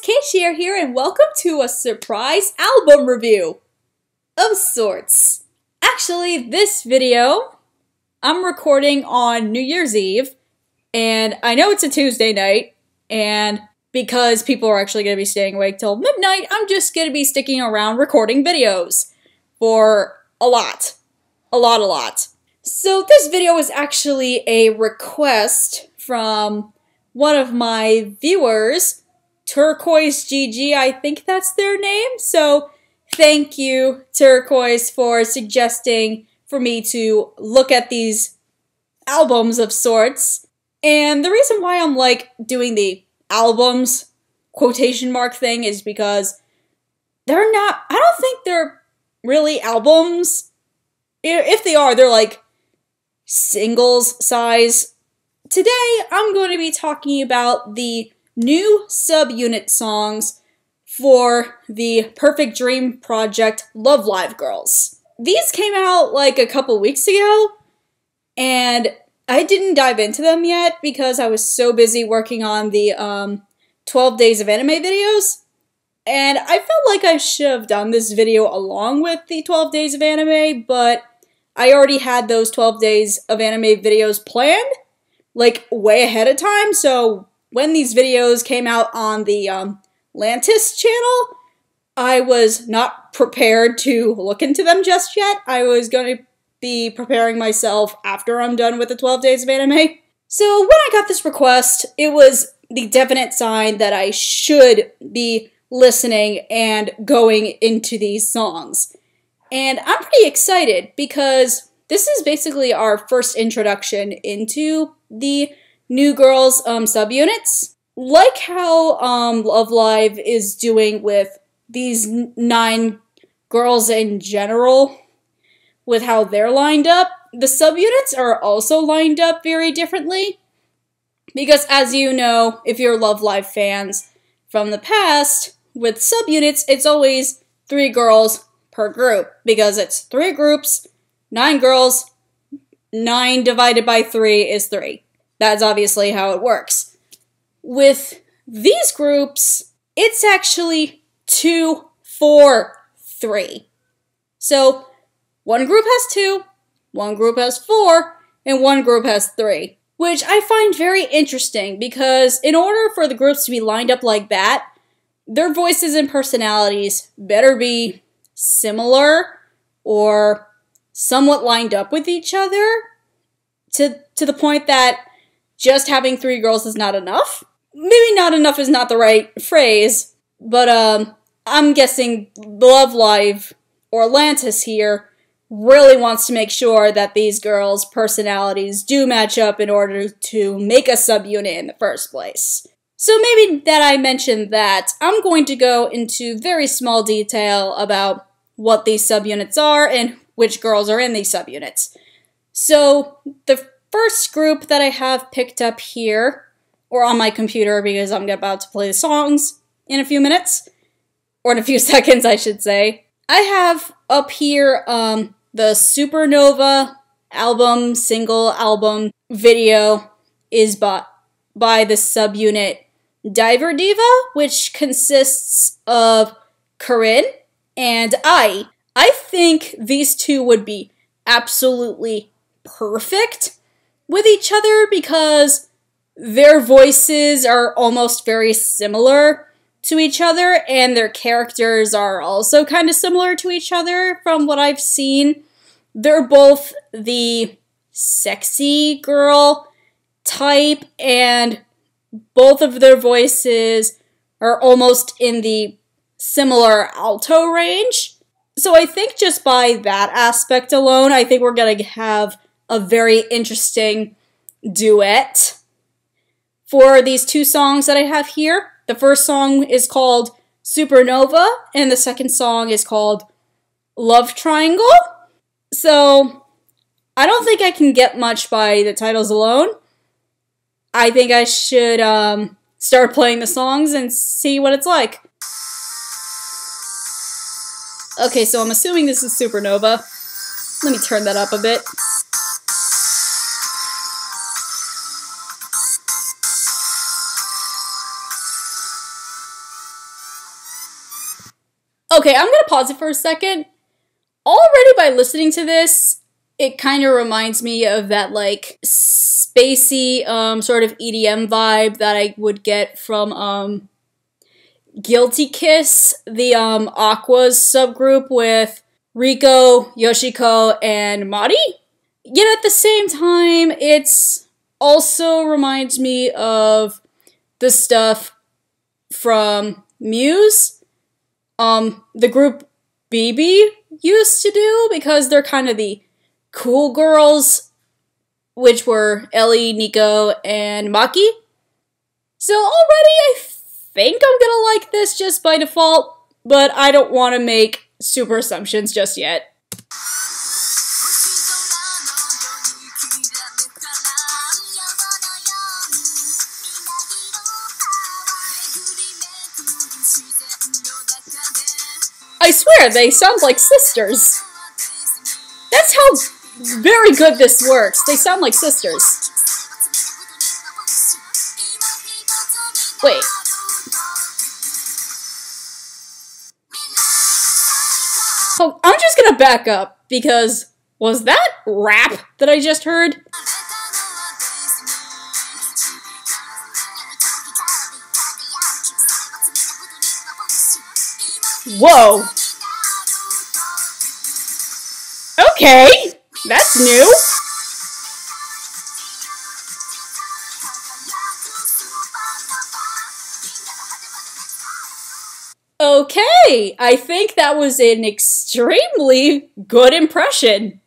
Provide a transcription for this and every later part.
Cher here, and welcome to a surprise album review of sorts. Actually, this video I'm recording on New Year's Eve, and I know it's a Tuesday night, and because people are actually going to be staying awake till midnight, I'm just going to be sticking around recording videos for a lot. So this video is actually a request from one of my viewers, Qu4rtz, I think that's their name. So thank you, Qu4rtz, for suggesting for me to look at these albums of sorts. And the reason why I'm doing the albums quotation mark thing is because they're not, I don't think they're really albums. If they are, they're like singles size. Today, I'm going to be talking about the new subunit songs for the Perfect Dream project Love Live Girls. These came out like a couple weeks ago, and I didn't dive into them yet because I was so busy working on the 12 Days of Anime videos, and I felt like I should have done this video along with the 12 Days of Anime, but I already had those 12 Days of Anime videos planned, like, way ahead of time, so when these videos came out on the Lantis channel, I was not prepared to look into them just yet. I was going to be preparing myself after I'm done with the 12 Days of Anime. So when I got this request, it was the definite sign that I should be listening and going into these songs. And I'm pretty excited because this is basically our first introduction into the new girls subunits. Like how Love Live is doing with these 9 girls in general, with how they're lined up, the subunits are also lined up very differently. Because as you know, if you're Love Live fans from the past, with subunits, it's always 3 girls per group. Because it's 3 groups, 9 girls, 9 divided by 3 is 3. That's obviously how it works. With these groups, it's actually 2, 4, 3. So, one group has 2, one group has 4, and one group has 3. Which I find very interesting because in order for the groups to be lined up like that, their voices and personalities better be similar or somewhat lined up with each other to the point that just having 3 girls is not enough. Maybe not enough is not the right phrase, but I'm guessing Love Live or Lantis here really wants to make sure that these girls' personalities do match up in order to make a subunit in the first place. So maybe that I mentioned that, I'm going to go into very small detail about what these subunits are and which girls are in these subunits. So the first group that I have picked up here, or on my computer because I'm about to play the songs in a few minutes, or in a few seconds I should say, I have up here the Supernova album, single album video is by the subunit DiverDiva, which consists of Qu4rtz and I. I think these two would be absolutely perfect with each other because their voices are almost very similar to each other and their characters are also kind of similar to each other from what I've seen. They're both the sexy girl type and both of their voices are almost in the similar alto range. So I think just by that aspect alone, I think we're going to have a very interesting duet for these 2 songs that I have here. The first song is called Supernova, and the second song is called Love Triangle. So, I don't think I can get much by the titles alone. I think I should start playing the songs and see what it's like. Okay, so I'm assuming this is Supernova. Let me turn that up a bit. Okay, I'm gonna pause it for a second. Already by listening to this, it kind of reminds me of that, like, spacey, sort of EDM vibe that I would get from, Guilty Kiss, the, Aqua's subgroup with Riko, Yoshiko, and Mari. Yet at the same time, it's also reminds me of the stuff from Muse, the group BB used to do, because they're kind of the cool girls, which were Ellie, Nico, and Maki. So already I think I'm gonna like this just by default, but I don't want to make super assumptions just yet. I swear, they sound like sisters. That's how very good this works. They sound like sisters. Wait. Oh, I'm just gonna back up, because was that rap that I just heard? Whoa. Okay, that's new. Okay, I think that was an extremely good impression.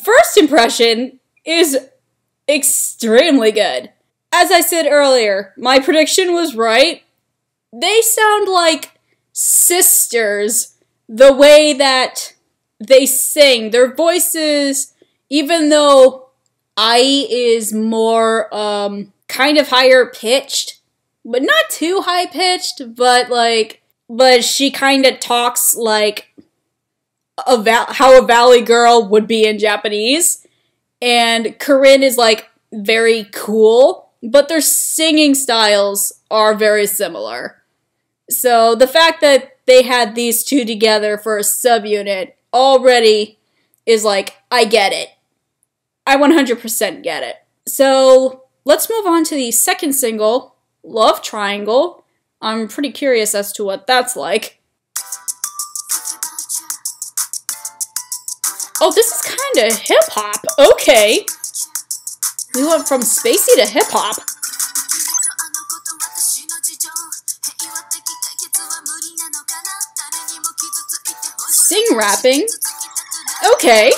First impression is extremely good. As I said earlier, my prediction was right. They sound like sisters, the way that they sing. Their voices, even though Ai is more, kind of higher pitched, but not too high pitched, but she kind of talks like how a valley girl would be in Japanese. And Qu4rtz is like very cool, but their singing styles are very similar. So the fact that they had these two together for a subunit already is like, I get it. I 100% get it. So let's move on to the second single, Love Triangle. I'm pretty curious as to what that's like. Oh, this is kind of hip-hop. Okay. We went from spacey to hip-hop. Sing rapping. Okay.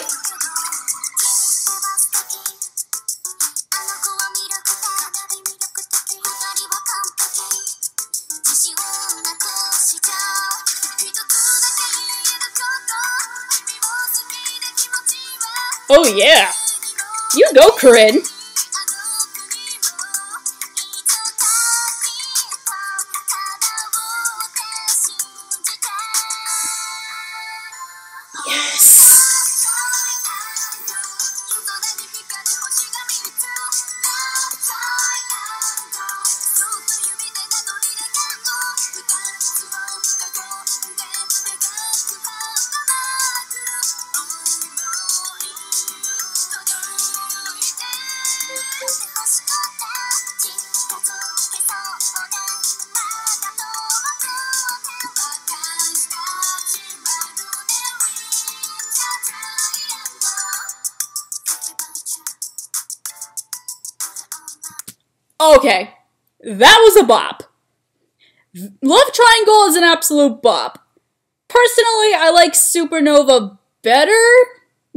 Oh yeah. You go, Qu4rtz. Okay, that was a bop. Love Triangle is an absolute bop. Personally, I like Supernova better,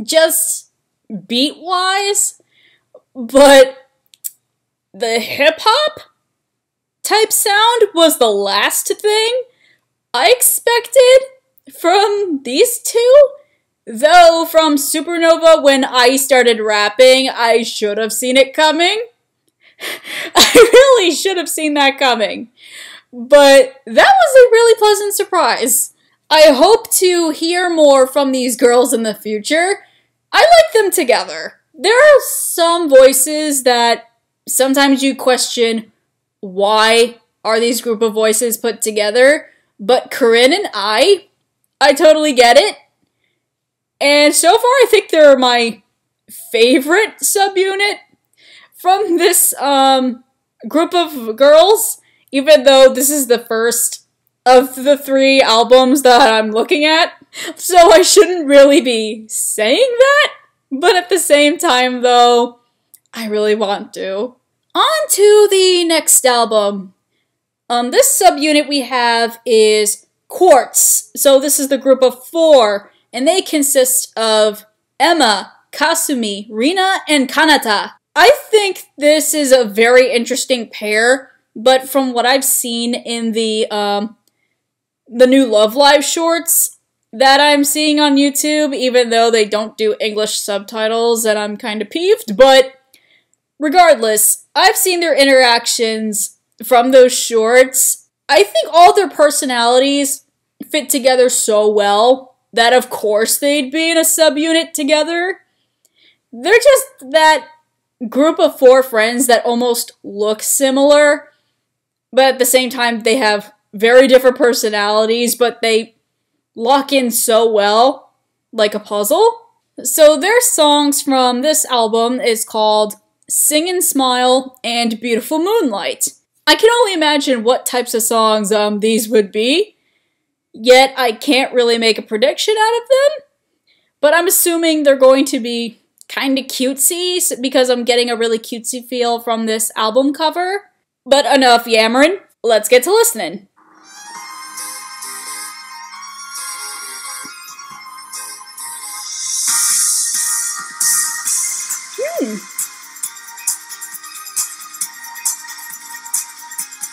just beat-wise, but the hip-hop type sound was the last thing I expected from these two. Though from Supernova, when I started rapping, I should have seen it coming. I really should have seen that coming. But that was a really pleasant surprise. I hope to hear more from these girls in the future. I like them together. There are some voices that sometimes you question, why are these group of voices put together? But Qu4rtz and I I totally get it. And so far, I think they're my favorite subunit from this group of girls, even though this is the first of the 3 albums that I'm looking at, so I shouldn't really be saying that, but at the same time, though, I really want to. On to the next album. This subunit we have is Qu4rtz, so this is the group of 4, and they consist of Emma, Kasumi, Rina, and Kanata. I think this is a very interesting pair, but from what I've seen in the new Love Live shorts that I'm seeing on YouTube, even though they don't do English subtitles, and I'm kind of peeved, but regardless, I've seen their interactions from those shorts. I think all their personalities fit together so well that of course they'd be in a subunit together. They're just that group of 4 friends that almost look similar, but at the same time they have very different personalities, but they lock in so well, like a puzzle. So their songs from this album is called Sing and Smile and Beautiful Moonlight. I can only imagine what types of songs these would be, yet I can't really make a prediction out of them, but I'm assuming they're going to be kind of cutesy because I'm getting a really cutesy feel from this album cover. But enough yammering, let's get to listening.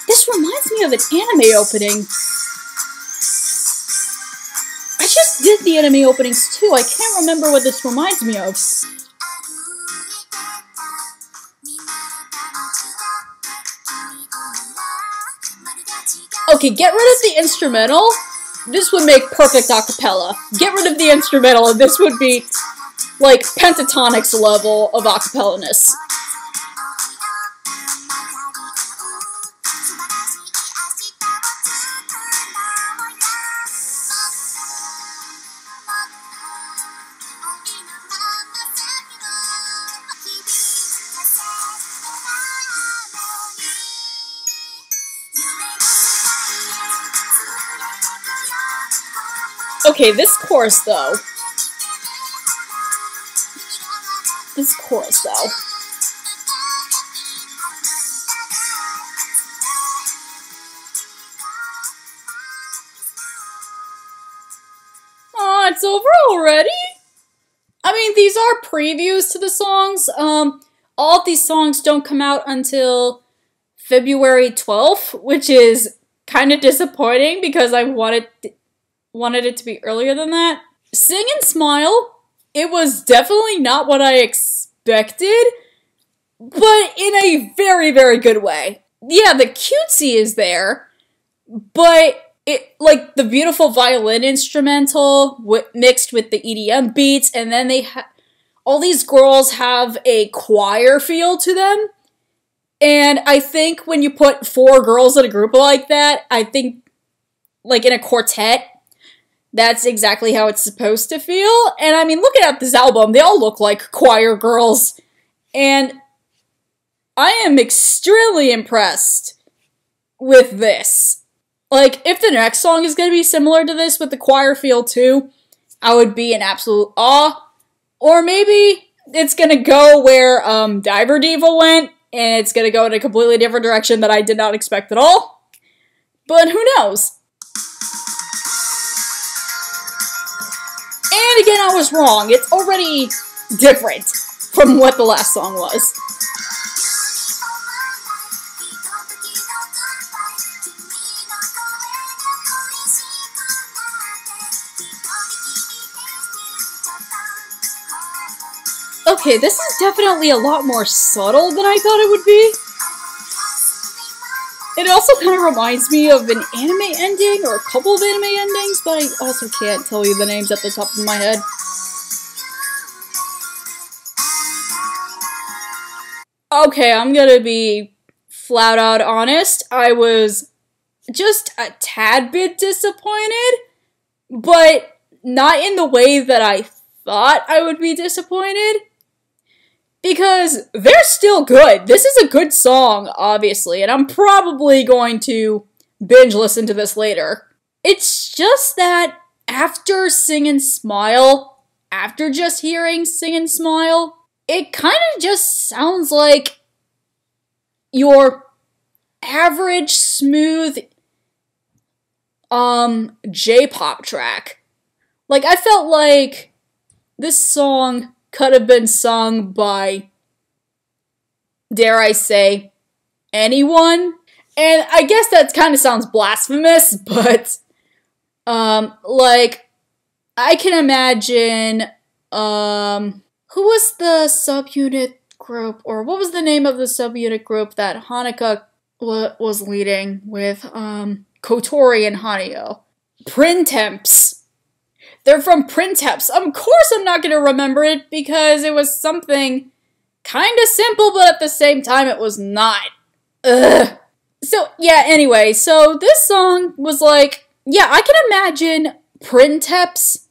This reminds me of an anime opening. I just did the anime openings too. I can't remember what this reminds me of. Okay, get rid of the instrumental. This would make perfect acapella. Get rid of the instrumental and this would be like Pentatonix level of acapella-ness. Okay, this chorus though. Oh, it's over already? I mean, these are previews to the songs. All of these songs don't come out until February 12th, which is kind of disappointing because I wanted it to be earlier than that. Sing and Smile, it was definitely not what I expected, but in a very, very good way. Yeah, the cutesy is there, but it, like, the beautiful violin instrumental mixed with the EDM beats, and then all these girls have a choir feel to them, and I think when you put 4 girls in a group like that, I think, like, in a quartet, that's exactly how it's supposed to feel. And I mean, looking at this album, they all look like choir girls. And I am extremely impressed with this. Like, if the next song is going to be similar to this with the choir feel too, I would be in absolute awe. Or maybe it's going to go where DiverDiva went, and it's going to go in a completely different direction that I did not expect at all. But who knows? And again, I was wrong. It's already different from what the last song was. Okay, this is definitely a lot more subtle than I thought it would be. It also kind of reminds me of an anime ending, or a couple of anime endings, but I also can't tell you the names at the top of my head. Okay, I'm gonna be flat out honest. I was just a tad bit disappointed but not in the way that I thought I would be disappointed. Because they're still good. This is a good song, obviously, and I'm probably going to binge listen to this later. It's just that after Sing and Smile, after just hearing Sing and Smile, it kind of just sounds like your average, smooth, J-pop track. Like, I felt like this song could have been sung by, dare I say, anyone? And I guess that kind of sounds blasphemous, but, like, I can imagine, who was the subunit group, or what was the name of the subunit group that Hanukkah was leading with, Qu4rtz and Hanyo? Printemps. They're from Printemps. Of course I'm not going to remember it because it was something kind of simple, but at the same time it was not. Ugh. So, yeah, anyway, so this song was like, yeah, I can imagine Printemps?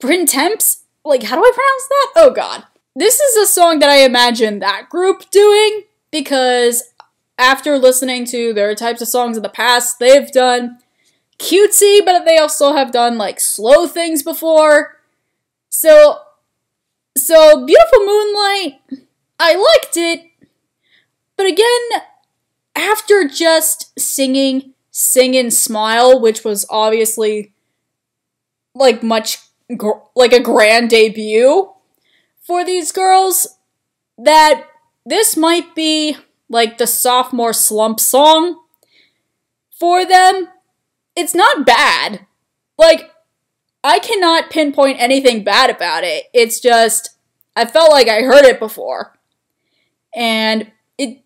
Like, how do I pronounce that? Oh, God. This is a song that I imagine that group doing because after listening to their types of songs in the past, they've done cutesy, but they also have done, like, slow things before. So Beautiful Moonlight, I liked it, but again, after just singing Sing and Smile, which was obviously, like, like a grand debut for these girls, that this might be, like, the sophomore slump song for them. It's not bad. Like, I cannot pinpoint anything bad about it. It's just, I felt like I heard it before. And it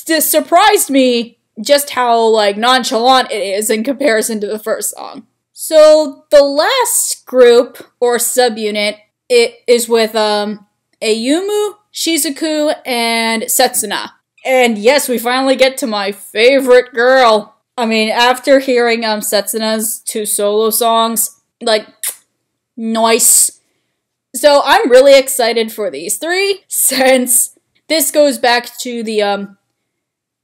just surprised me just how, like, nonchalant it is in comparison to the first song. So, the last group, or subunit, it is with, Ayumu, Shizuku, and Setsuna. And yes, we finally get to my favorite girl. I mean, after hearing Setsuna's 2 solo songs, like, nice. So I'm really excited for these 3, since this goes back to the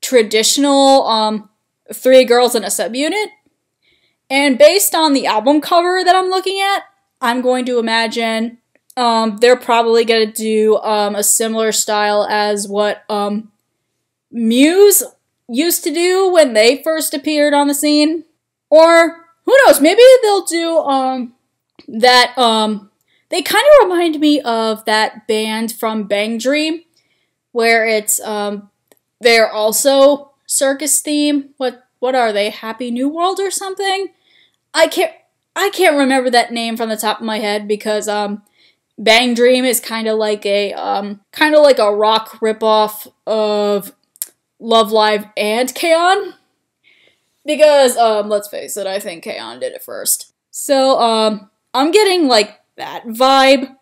traditional 3 girls in a subunit. And based on the album cover that I'm looking at, I'm going to imagine they're probably going to do a similar style as what Muse used to do when they first appeared on the scene. Or, who knows, maybe they'll do, that, they kind of remind me of that band from Bang Dream, where it's, they're also circus theme. What are they, Happy New World or something? I can't remember that name from the top of my head because, Bang Dream is kind of like a rock ripoff of Love Live and K-On! Because, let's face it, I think K-On! Did it first. So, I'm getting, like, that vibe,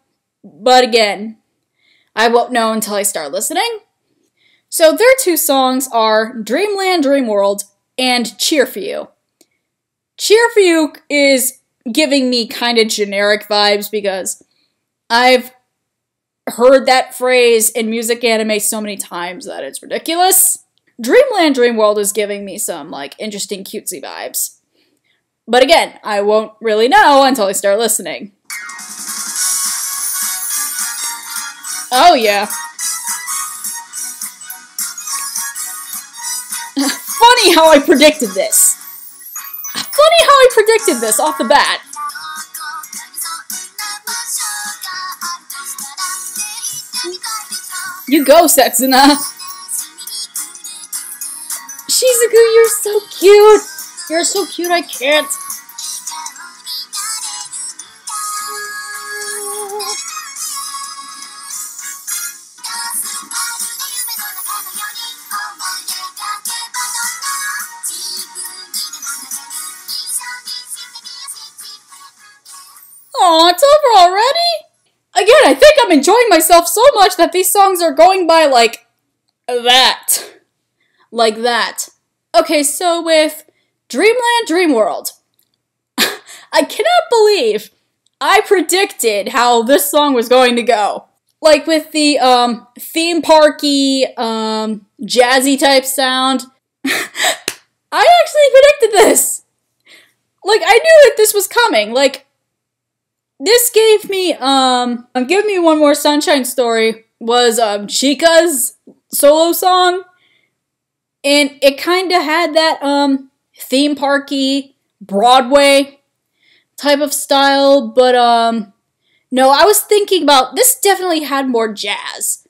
but again, I won't know until I start listening. So their 2 songs are Dreamland Dreamworld and Cheer For You. Cheer For You is giving me kind of generic vibes because I've heard that phrase in music anime so many times that it's ridiculous. Dreamland Dreamworld is giving me some, like, interesting cutesy vibes. But again, I won't really know until I start listening. Oh yeah. Funny how I predicted this. Funny how I predicted this off the bat. You go, Setsuna. Shizuku, you're so cute. You're so cute, I can't. Aw, it's over already? Again, I think I'm enjoying myself so much that these songs are going by like that. Like that. Okay, so with Dreamland Dreamworld, I cannot believe I predicted how this song was going to go. Like with the theme parky, jazzy type sound. I actually predicted this. Like, I knew that this was coming. Like, this gave me, Give Me One More Sunshine Story was Chica's solo song. And it kind of had that theme parky, Broadway type of style, but no, I was thinking about, this definitely had more jazz.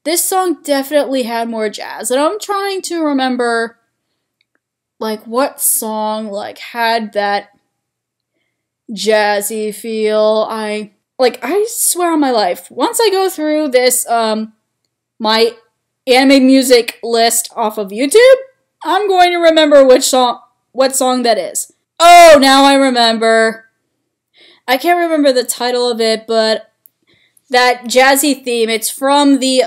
This song definitely had more jazz, and I'm trying to remember, like, what song, like, had that jazzy feel. I swear on my life, once I go through this, my anime music list off of YouTube, I'm going to remember what song that is. Oh, now I remember. I can't remember the title of it, but that jazzy theme, it's from the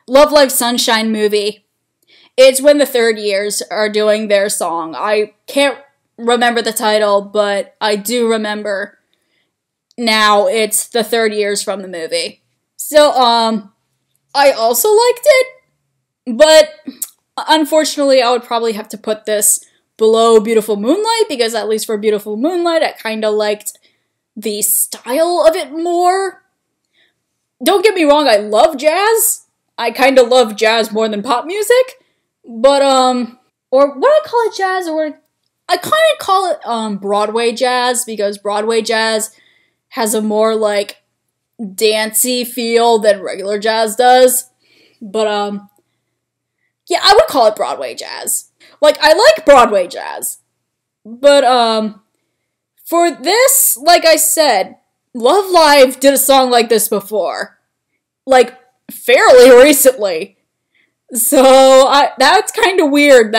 Love Live Sunshine movie. It's when the third years are doing their song. I can't remember the title, but I do remember now it's the third years from the movie. So, I also liked it, but unfortunately I would probably have to put this below Beautiful Moonlight, because at least for Beautiful Moonlight, I kind of liked the style of it more. Don't get me wrong, I love jazz. I kind of love jazz more than pop music. But, or would I call it jazz, or I kind of call it, Broadway jazz, because Broadway jazz has a more, like, dancey feel than regular jazz does. But, yeah, I would call it Broadway jazz. Like, I like Broadway jazz. But, for this, like I said, Love Live did a song like this before. Like, fairly recently. So, that's kind of weird,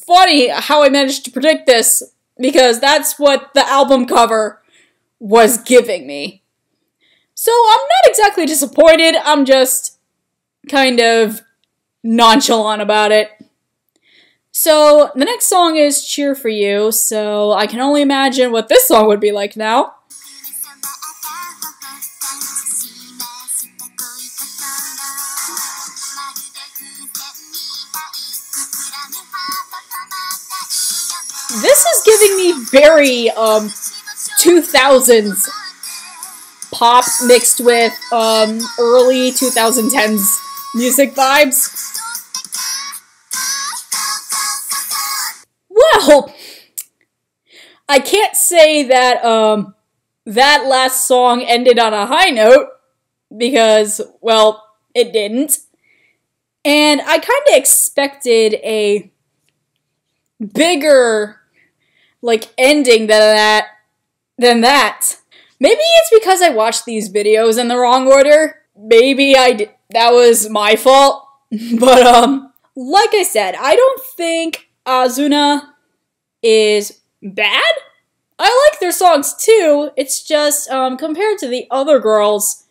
funny how I managed to predict this, because that's what the album cover was giving me. So, I'm not exactly disappointed, I'm just kind of nonchalant about it. So, the next song is Cheer for You, so I can only imagine what this song would be like now. This is giving me very, 2000s pop mixed with, early 2010s music vibes. Well, I can't say that, that last song ended on a high note, because, well, it didn't. And I kind of expected a bigger, like, ending than that. Maybe it's because I watched these videos in the wrong order. Maybe that was my fault. But, like I said, I don't think AZUNA is bad. I like their songs too. It's just, compared to the other girls,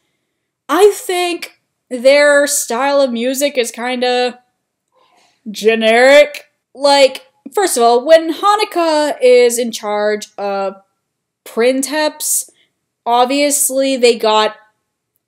I think their style of music is kinda generic. Like, first of all, when Hanukkah is in charge of Printemps, obviously they got,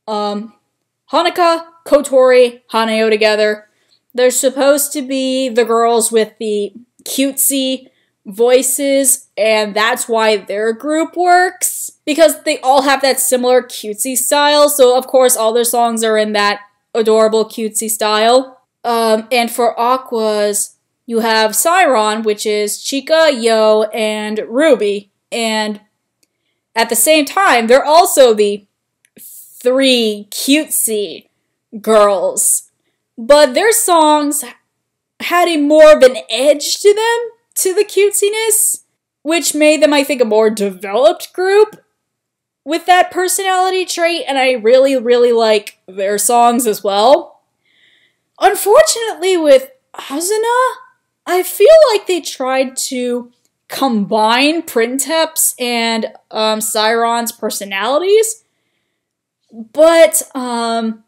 Hanukkah, Qu4rtz, Haneo together. They're supposed to be the girls with the cutesy voices, and that's why their group works, because they all have that similar cutesy style, so of course all their songs are in that adorable cutesy style. And for Aqua's, you have Siron, which is Chica, Yo, and Ruby, and at the same time, they're also the three cutesy girls, but their songs had a more of an edge to them, to the cutesiness, which made them, I think, a more developed group with that personality trait, and I really, really like their songs as well. Unfortunately, with AZUNA, I feel like they tried to combine Printemps and Siron's personalities, but unlike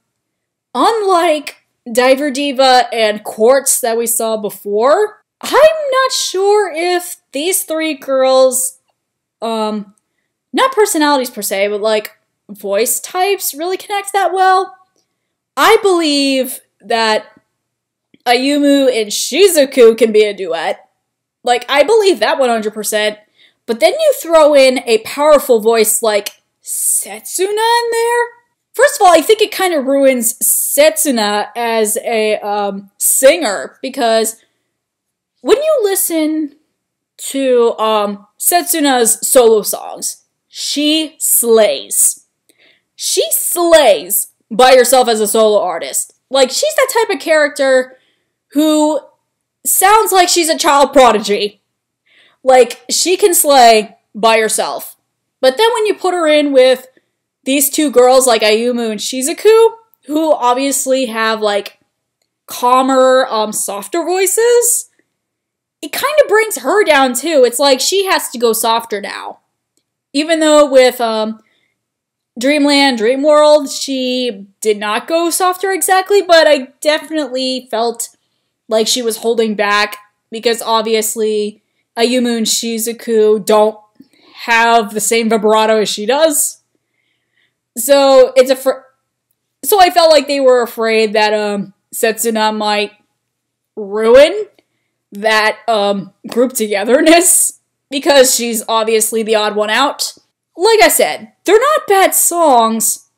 DiverDiva and Qu4rtz that we saw before, I'm not sure if these three girls not personalities per se, but like voice types really connect that well. I believe that Ayumu and Shizuku can be a duet. Like, I believe that 100%. But then you throw in a powerful voice like Setsuna in there. First of all, I think it kind of ruins Setsuna as a singer, because when you listen to Setsuna's solo songs, she slays. She slays by herself as a solo artist. Like, she's that type of character who sounds like she's a child prodigy. Like, she can slay by herself. But then when you put her in with these two girls like Ayumu and Shizuku, who obviously have like calmer, softer voices, it kind of brings her down too. It's like she has to go softer now. Even though with Dreamland, Dreamworld, she did not go softer exactly, but I definitely felt like she was holding back because obviously Ayumu and Shizuku don't have the same vibrato as she does. So so I felt like they were afraid that Setsuna might ruin that group togetherness because she's obviously the odd one out. Like I said, they're not bad songs,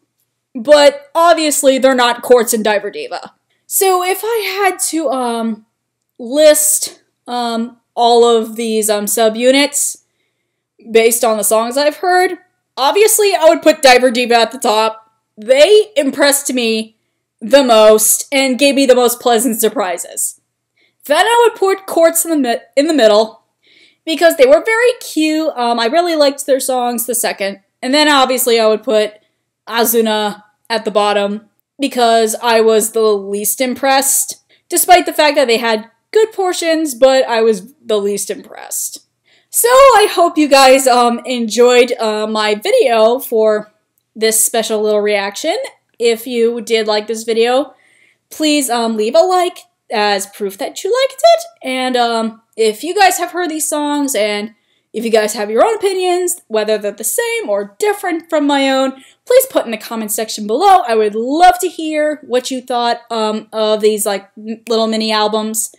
but obviously they're not Qu4rtz and DiverDiva. So if I had to list all of these subunits based on the songs I've heard, obviously I would put DiverDiva at the top. They impressed me the most and gave me the most pleasant surprises. Then I would put Qu4rtz in the middle because they were very cute. I really liked their songs the second. And then obviously I would put AZUNA at the bottom because I was the least impressed. Despite the fact that they had good portions, but I was the least impressed. So I hope you guys enjoyed my video for this special little reaction. If you did like this video, please leave a like as proof that you liked it. And if you guys have heard these songs and if you guys have your own opinions, whether they're the same or different from my own, please put in the comment section below. I would love to hear what you thought of these like little mini albums.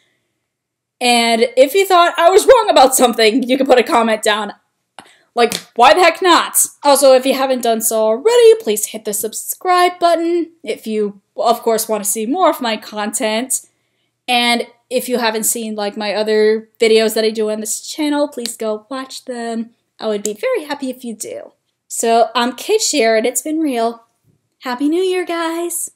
And if you thought I was wrong about something, you can put a comment down. Like, why the heck not? Also, if you haven't done so already, please hit the subscribe button if you, of course, want to see more of my content. And if you haven't seen, like, my other videos that I do on this channel, please go watch them. I would be very happy if you do. So, I'm Cher, and it's been real. Happy New Year, guys!